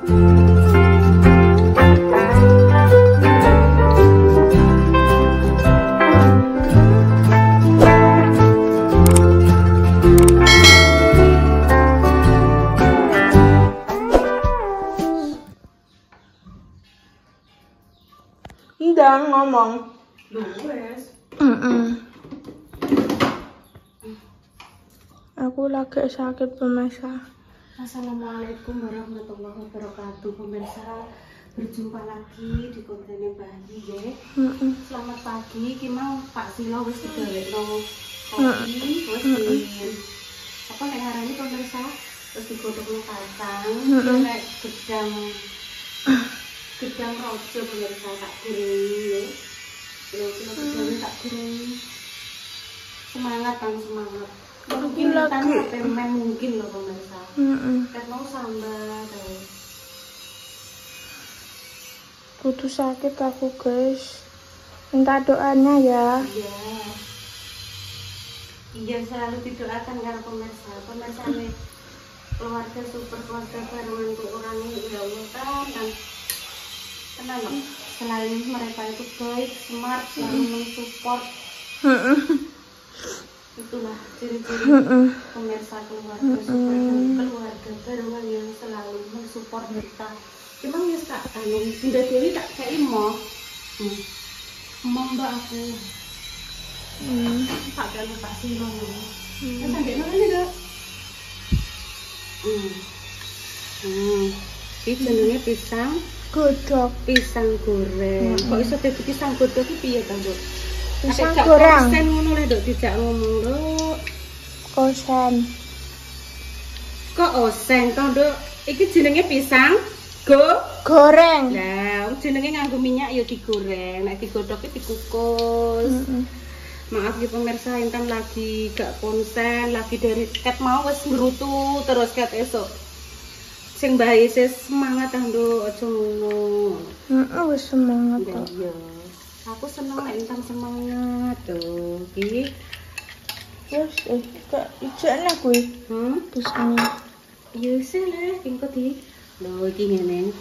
Ndang ngomong. Wes. Aku lagi sakit pemirsa. Assalamualaikum warahmatullahi wabarakatuh pemirsa. Berjumpa lagi di konten Bayi ya. Selamat pagi. Ki mau Pak Silo wis digawekno kopi, wis di apa nek ngarani pemirsa? Terus digodhogno kacang, nek gedang rojo pemirsa tak goreng ya. Gedang tak goreng. Semangat kan semangat. Mungkin lagi temen mungkin loh pemirsa. Kan mau sambal guys. Kudu sakit aku guys. Minta doanya ya. Iya selalu didoakan karena pemirsa. Pemirsa nih keluarga super keluarga baru untuk orang ini ya Allah kan. Tenang loh. Selain mereka itu baik, smart, selalu mensupport. Itulah ciri-ciri pemirsa keluarga super keluarga baruan yang selalu mensupport kita. Emang ya tak Bunda Dewi tak kayak mau mbak aku tak kayak lupa sih loh. Sampai mana nih dok? Ini jenenge pisang Godok. pisang goreng. Kok iso dadi pisang godhog iki piye ta, Dok? Pisang goreng. Kosen ngono le, Dok, dijak ngomong, Dok. Kosen. Kok oseng to, Dok? Iki jenenge pisang goreng. Lah, jenenge nganggo minyak ya digoreng, nek digodhog iki dikukus. Maaf ya pemirsa, Intan lagi gak konsen, lagi dari ket mau wis ngrutu terus ket esuk. Sing bae semangat ta, Nduk, aja ngono. Wis semangat Ya, kok. iya. Aku seneng nek Intan semangat tuh. Iki Wis kok ijane kuwi. Pisangnya. Ya sih lah, engko di. Lho iki ngene.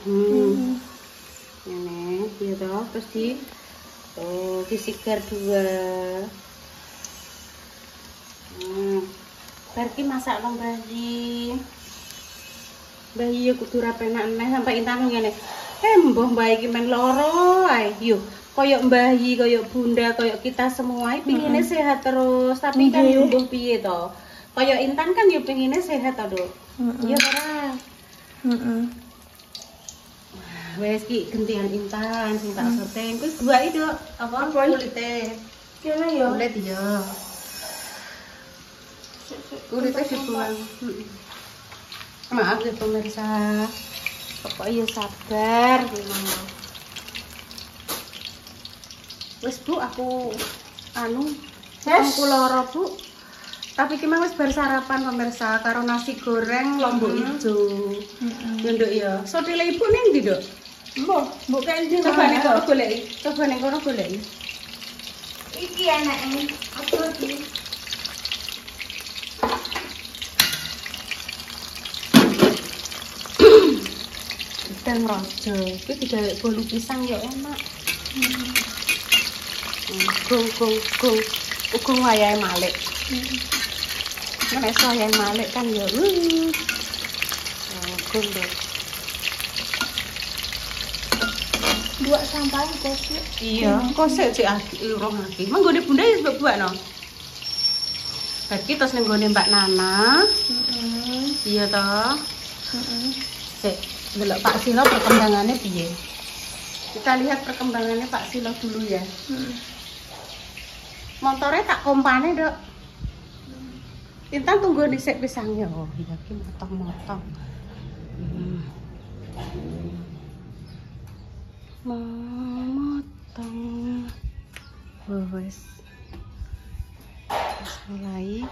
Ngene, ya toh, terus di disigar dua. Barki masak nang bayi. Bayi ya kudu ra penak neh sampai Intan ngene. Mbah mbah iki men loro ae. Yo, koyok bayi, koyok bunda, koyok kita semua iki pengine sehat terus. Tapi kan yo mbah piye to? Koyok Intan kan yo pengine sehat to, Dok. Iya ora. Wes ki gentian Intan sing tak sorteng. Kuwi dua iki, Dok. Apa kulite? Kene yo. Kulit yo. Kulite dibuang. Maaf ya pemirsa. Pokoknya sabar gimana. Wes Bu, aku aku loro Bu. Tapi ki wis bar sarapan pemirsa karo nasi goreng lombok ijo. Ya Nduk ya. Sotile Ibu ning ndi, Nduk? Mbok kan ndi coba ning kono goleki. Coba ning kono goleki. Iki anake. Aku iki. Gedang rojo. Iki digawe bolu pisang ya enak. Gong. Ugung wayahe Malik. Nek wayahe Malik kan ya gong deh. Dua sampai kosek. Iya, kosek sik urung lagi. Menggone Bunda ya buat no. Berarti terus nenggone Mbak Nana. Iya toh. Sik, delok Pak Silo perkembangannya piye. Kita lihat perkembangannya Pak Silo dulu ya. Motornya tak kompane, Dok. Intan tunggu dhisik pisangnya. Oh, iya ki motong-motong. Memotong. Wes. Mulai.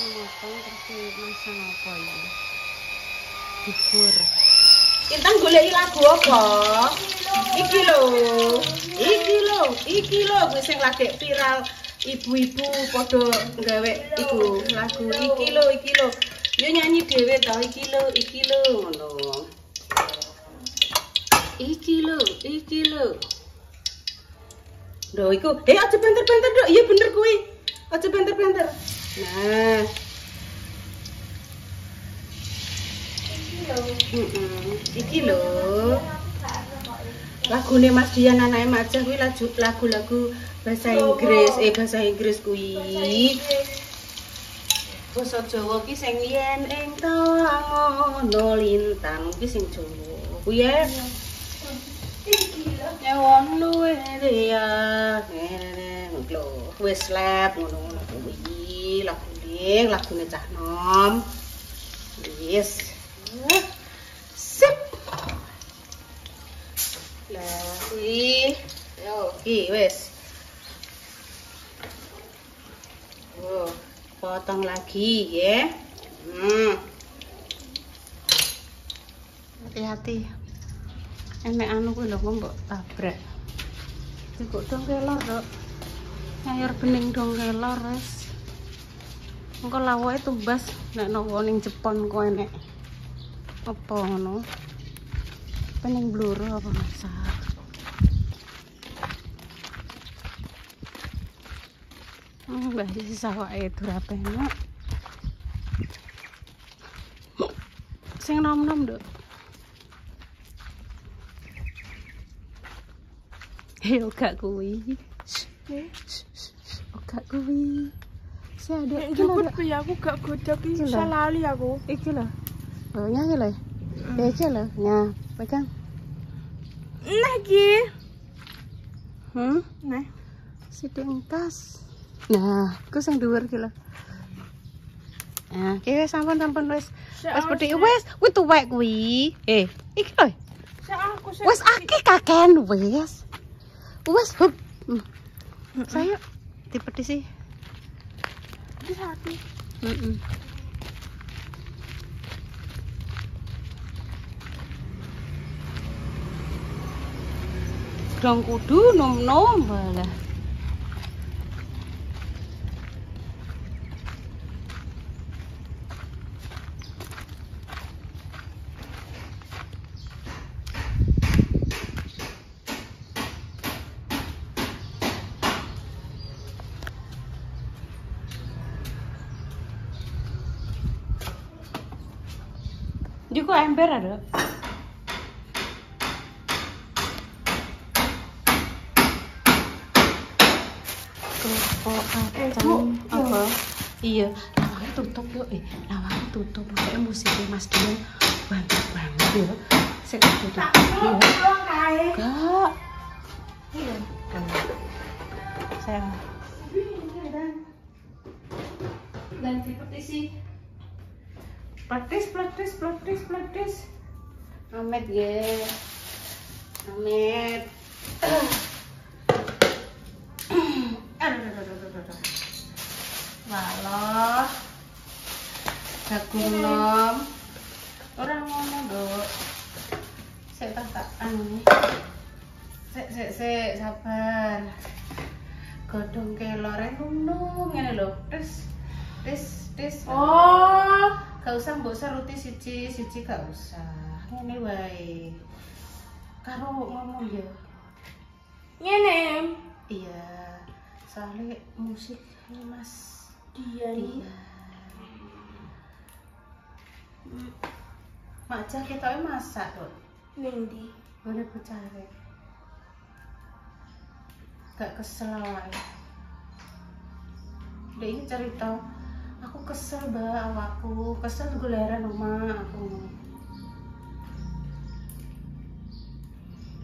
Motong terus masang apa ini? Bubur. Intan goleki lagu apa? Iki lho kuwi sing lagi viral ibu-ibu podo gawe iku lagu iki lho. Yo nyanyi dhewe ta iki lho ngono. Iki lho. Lho iku, aja banter-banter dok. Iya bener kuwi. Aja banter-banter. Nah. Iki lho. Lagune Mas Dian anake Majah kuwi lagu-lagu bahasa Inggris kuwi. Basa Jawa ki sing yen ing ngono lintang ki sing Jawa. Kuwi ya. Nyawon luwe ya. Wis lep ngono kuwi lagune cah nom. Yes. Sip. Lah kuwi yo iki wis. Oh, potong lagi ya. Hati-hati. Enek anu kuwi lho mbok tabrak. Iki kok dong kelor, Dok. Sayur bening dong kelor wis. Engko lawoke tumbas nek nowo ning Jepon kok enek. Apa ngono? Pening bluro apa masak? Mbah sisa wae durap enak. Sing nom-nom, Dok. Gak kuwi. Gak kuwi. Si ada jemput kuwi aku gak godhog iki iso lali aku. Iki lho. Oh, nyanyi lho. Ya iki lho. Nah, pegang. Nah iki. Nah. Sithik entas. Nah, ku sing dhuwur ki lho. Nah, wis sampun wis. Wis pedhi wis, kuwi tuwek kuwi. Iki lho. Wis akeh kaken wis. Wes hop. Saya dipedisi. Di hati. Dong kudu nom-nom balah. Juga ember ada. Apa? Iya, lawangnya tutup yuk. Lawangnya tutup. Makanya musiknya Mas Dian banget ya. Saya tutup. Enggak. Iya. Saya. Dan dipetisi. Praktis. Amet ya. Amet. Walah. Jagung nom. Orang ngono, Dok. Sik tak anu. Sik sabar. Godhong kelore nunung ngene lho. Tes. Oh. Gak usah mbok seruti siji gak usah. Ngene wae. Karo ngomong ya. Ngene. Iya. Soalnya musik ini Mas Dian. Majah kita masak, Dok. Ning ndi? Boleh becare. Gak kesel wae. Dek ini cerita aku kesel awakku, kesel guleran omah aku.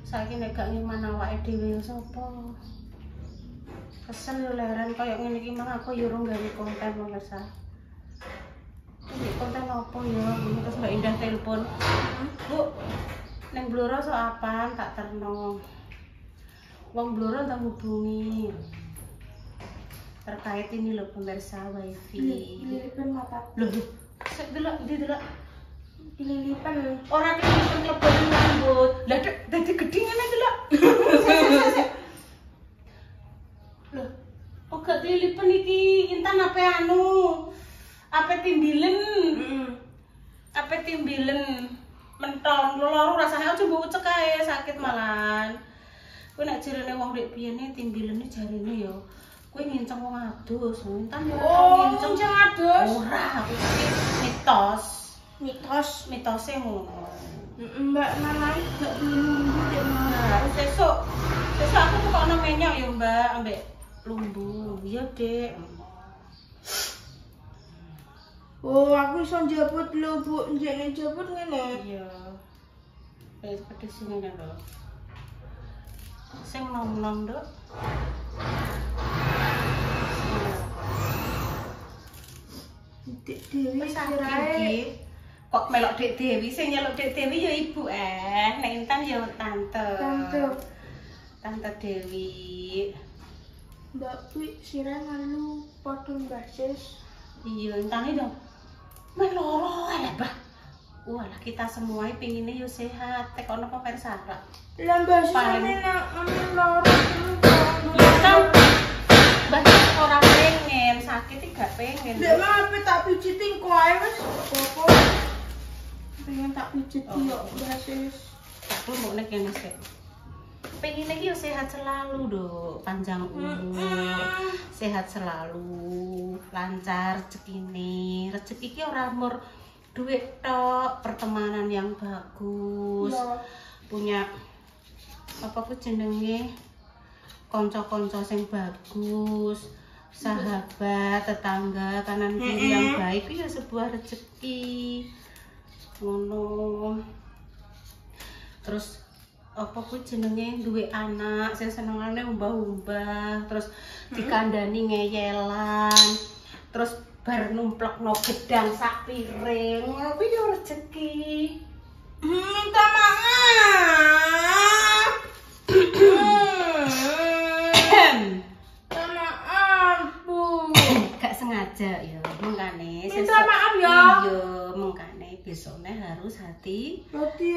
Saiki nek gak ngiman awake dhewe sapa? Kesel yo leren koyo ngene iki mah aku yo urung gawe konten pemirsa. Iki konten apa ya? Terus Mbak Indah telepon. Bu, neng Blora so apaan tak terno. Wong Blora tak hubungi. Terkait ini loh pemirsa wifi. Lilipan mata. Loh, sik delok Lilipan. Ora kelilipan klebon rambut. Lah dadi gedhe ngene delok. Loh, kok gak lilipen iki Intan ape anu. Ape timbilen. Ape timbilen mentol loro rasane aja mbok ucek ae sakit malan. Kuwi nek jarene wong rek biyene timbilene jarene ya kuwi nginceng wong adus. Intan yo nginceng adus. Ora, mitose ngono. Mbak Nanai gak lumbu dek Nah, sesuk aku tuh kok menyok ya Mbak ambek lumbu. Iya, Dek. Oh, aku iso njabut lho, Bu. Njene njabut ngene. Iya. Wis pedes ngene lho. Sing nom-nom, Dok. Dek Dewi sirahe. Kok melok Dek Dewi, sing nyeluk Dek Dewi ya Ibu nek Intan ya tante. Tante Dewi. Mbak kuwi sirahe malu padha basis. Iya, Intane dong. Men loro ae, Bah. Walah kita semua pinginnya yo sehat, tek ono pemirsa ra. Lah basisane nang loro Kan Mbah ora pengen, sakit iki gak pengen. Lek mau ape tak pijitin kok ae wis apa. Pengen tak pijiti yo basis. Aku mau nek kene sik. Pengen iki yo sehat selalu, Dok. Panjang umur, sehat selalu, lancar rezekine. Rezeki iki ora mur duit tok, pertemanan yang bagus. Ya. Punya apa ku jenenge? Kanca-kanca sing bagus, sahabat, tetangga, kanan kiri yang baik itu ya sebuah rezeki. Ngono. Terus apa ku jenenge duwe anak sing senengane umbah-umbah, terus dikandani ngeyelan. Terus bar numplekno gedang sak piring. Kuwi yo rezeki. Minta maaf. Gak sengaja ya, mengkane minta maaf ya. Iya, mengkane besoknya harus hati-hati.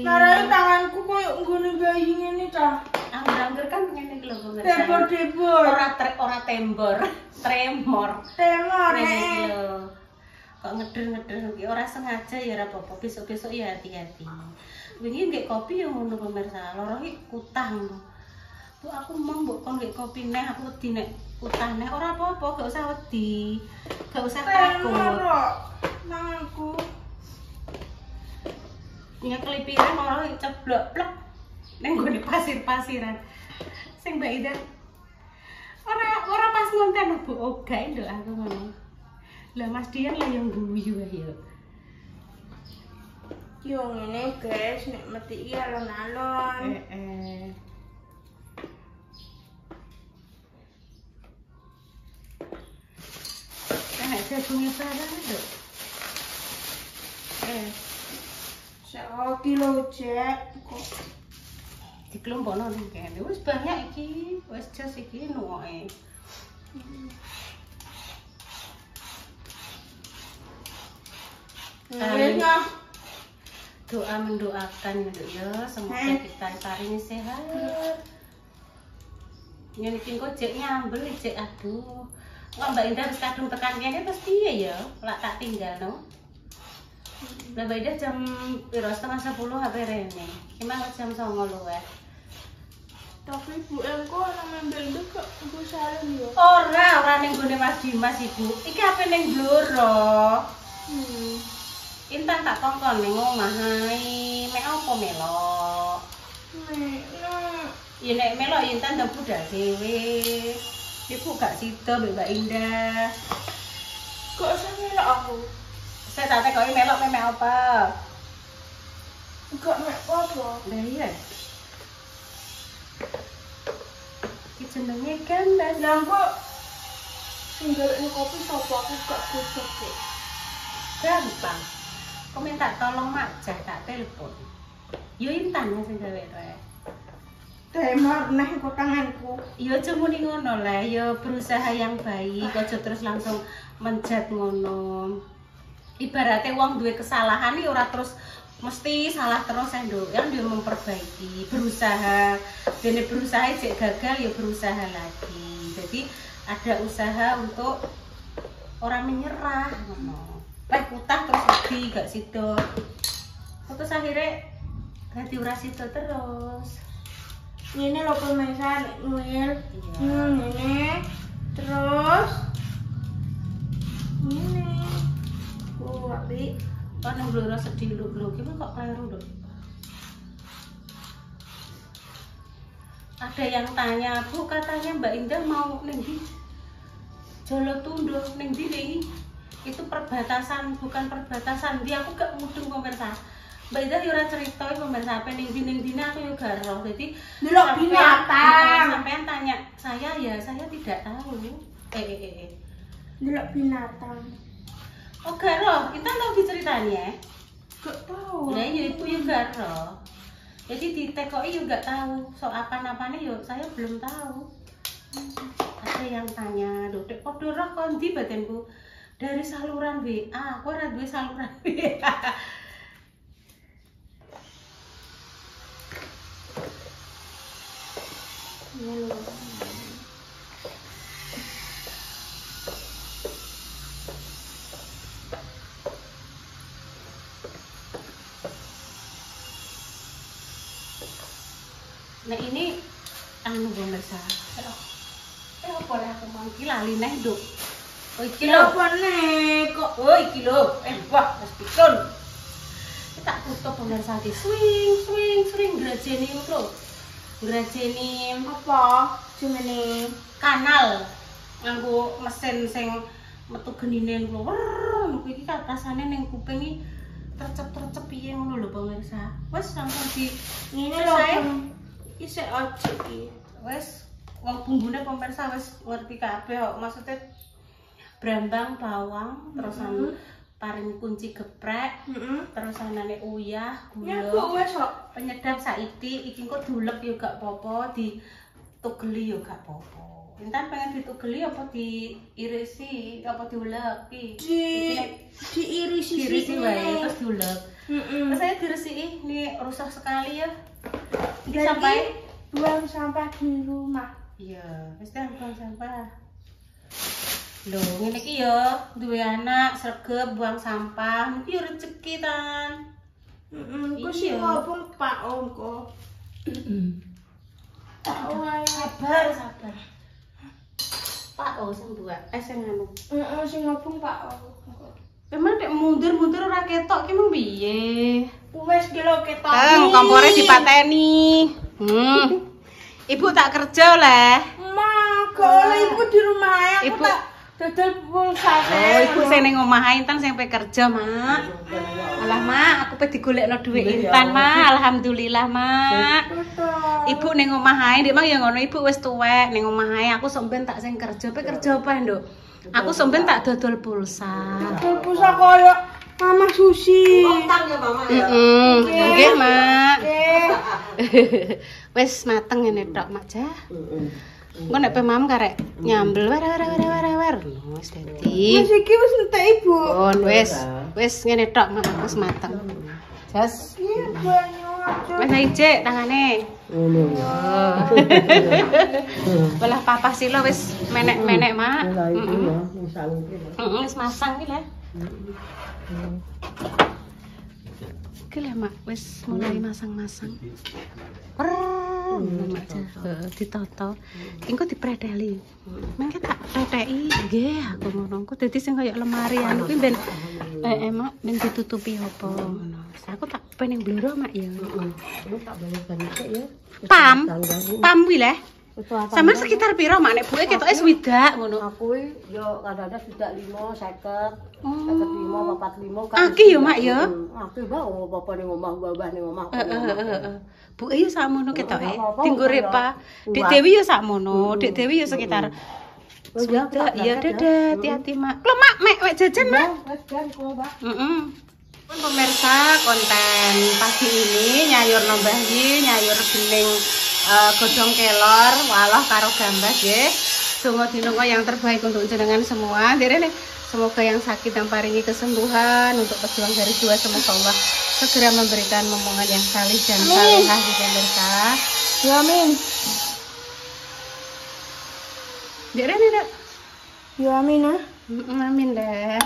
Karena tanganku koyo nggone bayi ngene ta. Angger kan ngene iki lho pemirsa. Tembor-tembor. Ora tembor, tremor. Ngene lho. Kok ngeder-ngeder iki ora sengaja ya ora apa-apa. Besok-besok ya hati-hati. Wingi nggih kopi ya ngono pemirsa. Loro iki kutang. Bu aku mau mbok kon nggih kopi neh aku wedi nek utah neh ora apa-apa, gak usah wedi. Gak usah takut. Tanganku. Nya kelipiran ora ceblok plek ning nggone pasir-pasiran. Sing Mbak Ida ora pas ngonten Bu Oga nduk aku ngono. Lah Mas Dian lah yang guyu ae yo. Yo ngene guys, nek meti iki alon-alon. Nek jagungnya barang nduk. Kilo cek kok dikelompokno ning kene. Wis banyak iki, wis jas iki nuwoke. Doa mendoakan ya, semoga kita paringi sehat. Yen iki kok jek nyambel jek aduh. Kok Mbak Indah wis kadung tekan kene terus piye ya? Lak tak tinggalno. Mbak Indah jam piro 9:30 HP rene. Emang jam 09.00 luwih. Tapi Bu engko nang membel kok Bu Salim yo. Ora ning gone Mas Dimas Ibu. Iki HP ning bluro. Intan tak kongkon ning omah ae. Mek apa melok? Ya nek melok Intan ndang budal dhewe. Ibu gak sida Mbak Indah. Kok usah melok aku? Saya tak tekoki melok mek apa? Enggak mek apa? Lah iya. Iki jenenge kan lah kok sing golekne kopi sapa aku gak gosok kok. Gampang. Kok minta tolong Mak Jah tak telepon. Yo Intan sing gawe rek. Temor neh kok tanganku. Ya aja muni ngono lah, ya berusaha yang baik, aja terus langsung menjat ngono. Ibaratnya wong duwe kesalahan iki ora terus mesti salah terus nduk. Yang dia memperbaiki, berusaha. Dene berusaha cek gagal ya berusaha lagi. Jadi ada usaha untuk orang menyerah. Utang terus wedi gak sido. Terus akhirnya ganti ora sido terus. Ini lho pemirsa Noel. Ini terus ini. Api. Kok nang bloro sedih lho ki kok kleru lho. Ada yang tanya, Bu, katanya Mbak Indah mau ning ndi? Jolotundo ning ndi nih? Itu perbatasan, bukan perbatasan. Dia aku gak mudeng pemirsa. Mbak Indah yo ora crita pemirsa apa ning ndi aku yo gak roh. Jadi delok binatang. Sampean tanya saya ya, saya tidak tahu. Delok binatang. Oh gak roh, kita tahu diceritani ya? Gak tahu. Lah iya ibu yo gak roh. Jadi ditekoki yo gak tahu. So apa-apane yo saya belum tahu. Ada yang tanya, "Dodek padha roh kondi badanku?" Dari saluran WA, aku ora duwe saluran WA. Nah ini anu pemirsa. Boleh aku manggil lali neh, Duk. Oh iki lho. Apa nih kok? Oh iki lho. Wah, wis pikun. Tak tutup pemirsa iki. Swing grajeni lho. Grajeni Apa? Jenenge kanal. Nganggo mesin sing metu genine lho. Niku iki katasane ning kuping iki tercep-tercep piye ngono lho pemirsa. Wis langsung di ini lho. Isih aja iki. Wis wong bumbune pemirsa wis ngerti kabeh kok. Maksudnya brambang, bawang, terus anu paring kunci geprek, terus anane uyah, gula, penyedap saiki, iki kok dulek yo gak apa-apa, ditugeli yo gak apa-apa. Intan pengen ditugeli apa diirisi, apa diuleki? Diirisi wae terus diulek. Terus saya diresiki, ini rusak sekali ya. Sampai buang sampah di rumah. Iya, wis buang sampah. Loh, ngene iki ya, duwe anak, sregep buang sampah, iki yo rezeki tan. Ku sing ngobong Pak Om kok. Sabar. Pak Om sing buat, sing anu. Sing ngobong Pak Om. Emang nek mundur-mundur ora ketok ki mung piye? Wes ki lho ketok. Kompore dipateni. Ibu tak kerja oleh. Ma, kalau ibu di rumah ae aku tak dodol pulsa. Oh, ibu sing ning omah ae Intan sing pe kerja, Mak. Alah, Mak, aku pe digolekno dhuwit Intan, Mak. Alhamdulillah, Mak. Ibu ning omah ae, Dik Mang ya ngono, ibu wis tuwek ning omah ae. Aku sampean tak sing kerja, pe kerja apa, Nduk? Aku sampean tak dodol pulsa. Dodol pulsa koyo Mama Susi. Utang ya, Mama ya. Nggih, Mak. Wis mateng ngene tok, Mak Jah. Engko nek pe mam karek nyambel war. Wis dadi. Wis iki wis entek Ibu. Oh, wis ngene tok, Mak, wis mateng. Jas. Iya, banyu aja. Wis ijik tangane. Belah papa sila wis menek-menek, Mak. Wis masang iki lho. Iki lho, Mak, wis mulai masang-masang. Ditoto. Engko dipreteli. Mengke tak preteki. Nggih, aku ngono. Ku dadi sing kaya lemari anu kuwi ben Mak ben ditutupi apa ngono. Aku tak peneng bloro, Mak ya. Tak balik-balik ya. Pam kuwi leh. Sama sekitar piro, Mak? Nek buke ketoke swidak ngono. Aku yo kadang-kadang sudah 5, 50, 55, 45 kan. Aki yo, Mak ya. Aki bae apa ning omah, babah ning omah. Buke yo sakmono ketoke. Dinggo repa. Dik Dewi yo sakmono. Dik Dewi yo sekitar. Oh ya, iya dadah, hati-hati, Mak. Lho, Mak, mek jajan, Mak. Wes jan kok, Mbak. Pemirsa, konten pagi ini nyayur Mbah Yi, nyayur bening godhong kelor, walah karo gambas nggih. Donga dinonga yang terbaik untuk jenengan semua. Derene semoga yang sakit yang paringi kesembuhan, untuk pejuang dari dua semoga Allah segera memberikan momongan yang salih dan salihah di pemirsa. Ya, Min. Dek rene dak. Yo amin ah. Amin dah.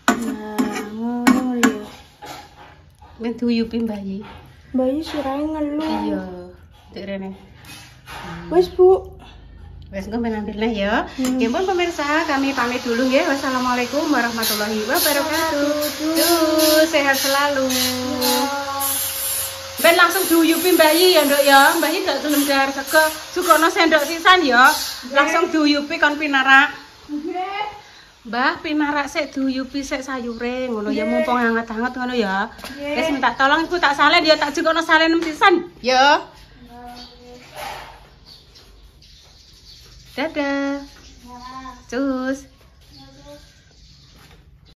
Nah, ngono lho. Men duyupi bayi. Bayi sirahe ngeluh. Iya, dek rene. Wes Bu. Wes engko men ambilnya ya. Ya pun pemirsa, kami pamit dulu ya. Wassalamualaikum warahmatullahi wabarakatuh. Duh, sehat selalu. Ben langsung diuyupi bayi ya, Nduk ya. Bayi gak gelem dahar sego. Sukono sendok sisan ya. Langsung diuyupi kon pinarak. Mbah, pinarak sik diuyupi sik sayure ngono ya, mumpung hangat-hangat ngono ya. Wis minta tolong iku tak salen ya, tak jukono salen sisan. Ya. Dadah. Cus.